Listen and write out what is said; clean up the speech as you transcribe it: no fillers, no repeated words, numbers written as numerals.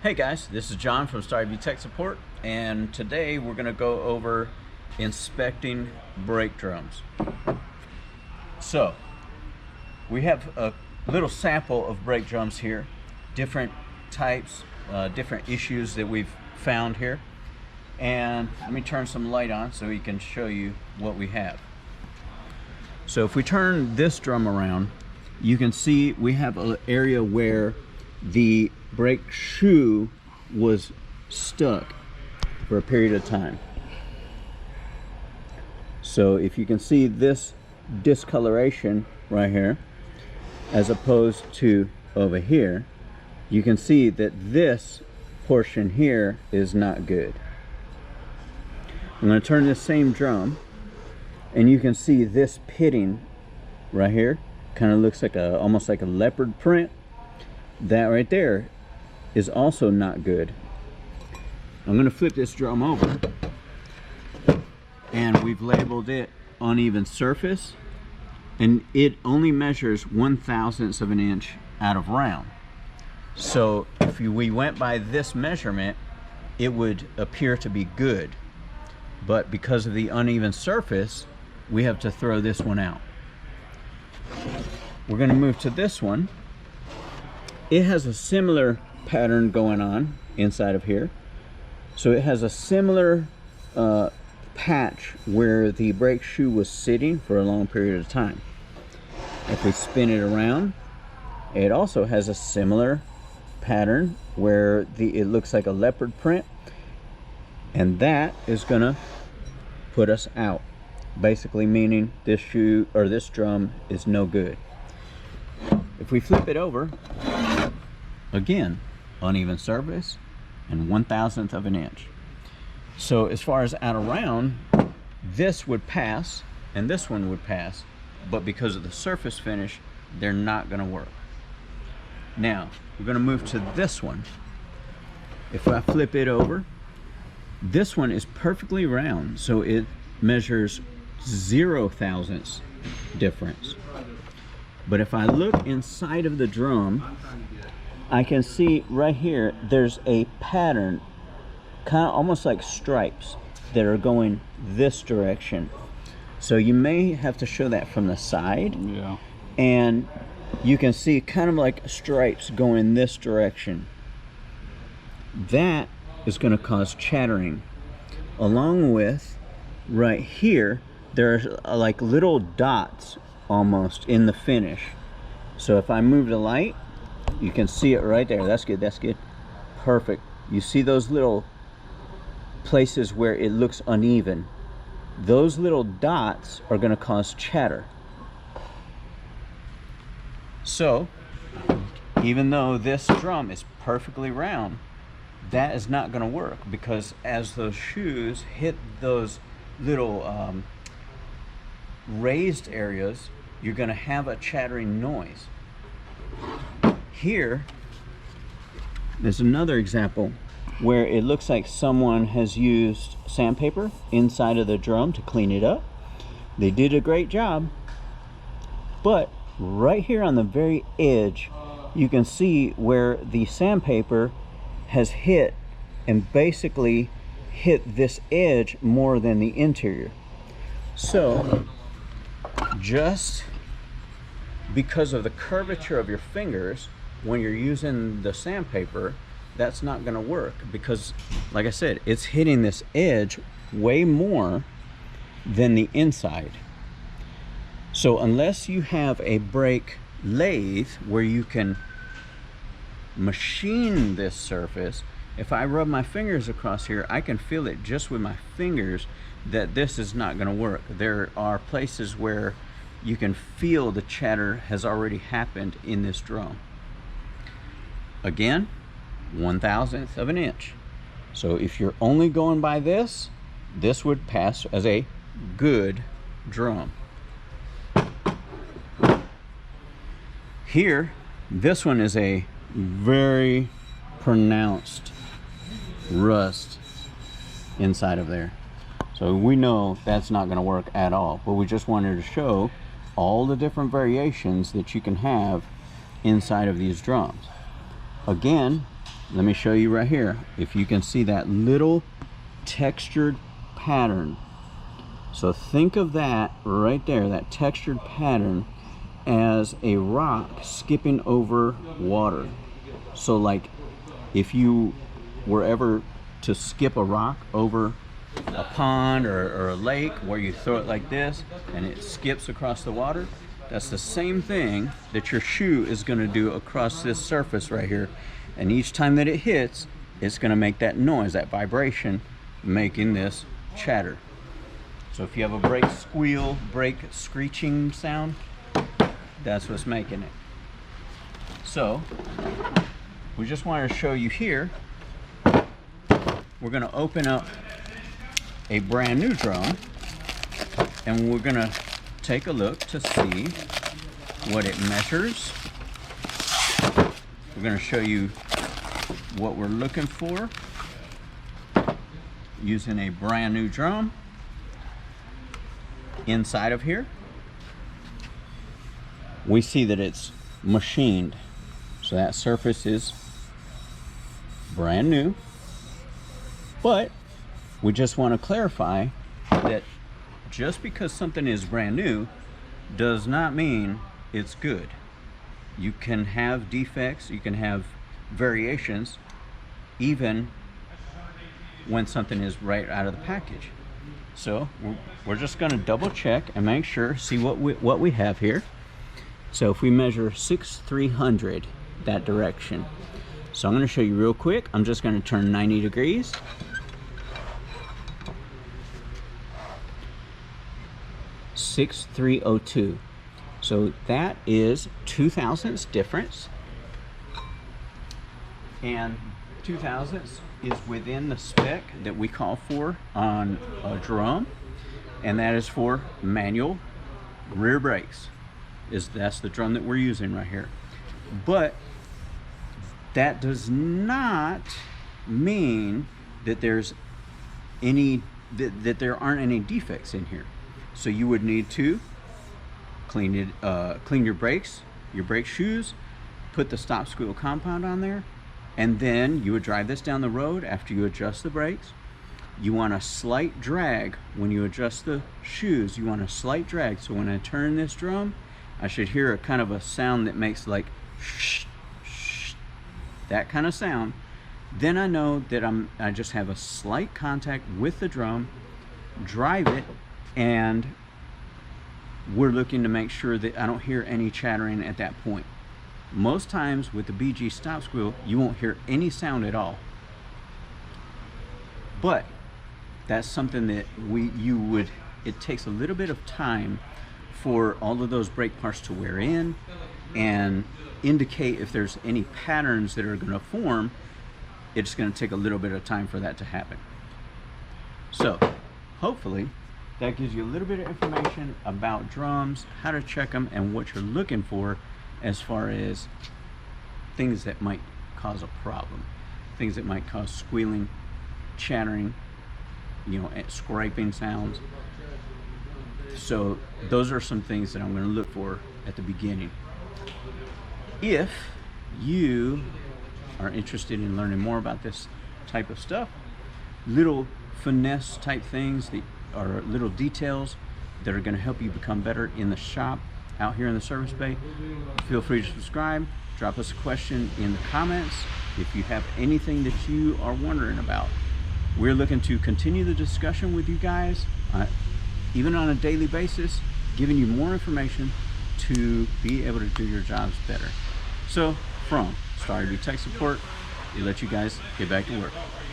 Hey guys, this is John from Starview Tech Support, and today we're going to go over inspecting brake drums. So, we have a little sample of brake drums here, different types, different issues that we've found here. And let me turn some light on so we can show you what we have. So if we turn this drum around, you can see we have an area where the brake shoe was stuck for a period of time. So if you can see this discoloration right here as opposed to over here, you can see that this portion here is not good. I'm going to turn this same drum and you can see this pitting right here kind of looks like almost like a leopard print. That right there is also not good. I'm going to flip this drum over, and we've labeled it uneven surface, and it only measures 1/1000th of an inch out of round. So if we went by this measurement, it would appear to be good, but because of the uneven surface, we have to throw this one out. We're going to move to this one. It has a similar pattern going on inside of here. So it has a similar patch where the brake shoe was sitting for a long period of time. If we spin it around, it also has a similar pattern where it looks like a leopard print, and that is gonna put us out, basically meaning this shoe or this drum is no good. If we flip it over, again, uneven surface and 1/1000th of an inch. So as far as out of round, this would pass and this one would pass, but because of the surface finish, they're not going to work. Now we're going to move to this one. If I flip it over, this one is perfectly round, so it measures 0/1000th difference. But if I look inside of the drum, I can see right here there's a pattern, kind of almost like stripes that are going this direction. So you may have to show that from the side. Yeah. And you can see kind of like stripes going this direction. That is going to cause chattering. Along with right here, there's like little dots almost in the finish. So if I move the light, you can see it right there. That's good, that's good. Perfect. You see those little places where it looks uneven. Those little dots are going to cause chatter. So even though this drum is perfectly round, that is not going to work, because as those shoes hit those little raised areas, you're going to have a chattering noise. Here, there's another example where it looks like someone has used sandpaper inside of the drum to clean it up. They did a great job, but right here on the very edge, you can see where the sandpaper has hit and basically hit this edge more than the interior. So just because of the curvature of your fingers when you're using the sandpaper, that's not going to work, because like I said, it's hitting this edge way more than the inside. So unless you have a brake lathe where you can machine this surface, if I rub my fingers across here, I can feel it just with my fingers that this is not going to work. There are places where you can feel the chatter has already happened in this drum. Again, 1/1000th of an inch. So if you're only going by this, this would pass as a good drum. Here, this one is a very pronounced rust inside of there. So we know that's not going to work at all, but we just wanted to show all the different variations that you can have inside of these drums. Again, let me show you right here. If you can see that little textured pattern. So think of that right there, that textured pattern, as a rock skipping over water. So like if you were ever to skip a rock over a pond or a lake where you throw it like this and it skips across the water, that's the same thing that your shoe is going to do across this surface right here. And each time that it hits, it's going to make that noise, that vibration, making this chatter. So if you have a brake squeal, brake screeching sound, that's what's making it. So we just wanted to show you here. We're going to open up a brand new drum and we're going to take a look to see what it measures. We're going to show you what we're looking for using a brand new drum. Inside of here, we see that it's machined. So that surface is brand new. But we just want to clarify that just because something is brand new does not mean it's good. You can have defects, you can have variations, even when something is right out of the package. So we're just going to double check and make sure, see what we have here. So if we measure 6/300 that direction. So I'm going to show you real quick. I'm just going to turn 90 degrees. (6/302). So that is 2/1000ths difference. And 2/1000ths is within the spec that we call for on a drum, and that is for manual rear brakes. That's the drum that we're using right here. But that does not mean that there's any that there aren't any defects in here. So you would need to clean your brakes, your brake shoes, put the stop squeal compound on there, and then you would drive this down the road after you adjust the brakes. You want a slight drag when you adjust the shoes. You want a slight drag. So when I turn this drum, I should hear a kind of a sound that makes like shh, shh, that kind of sound. Then I know that I just have a slight contact with the drum, drive it, and we're looking to make sure that I don't hear any chattering at that point. Most times with the BG stop squeal, you won't hear any sound at all. But that's something that it takes a little bit of time for all of those brake parts to wear in and indicate if there's any patterns that are going to form. It's going to take a little bit of time for that to happen. So hopefully that gives you a little bit of information about drums, how to check them, and what you're looking for as far as things that might cause a problem, things that might cause squealing, chattering, scraping sounds. So those are some things that I'm going to look for at the beginning. If you are interested in learning more about this type of stuff, little finesse type things that are little details that are going to help you become better in the shop out here in the service bay, feel free to subscribe. Drop us a question in the comments if you have anything that you are wondering about. We're looking to continue the discussion with you guys, even on a daily basis, giving you more information to be able to do your jobs better. So from Star Tech Support, we let you guys get back to work.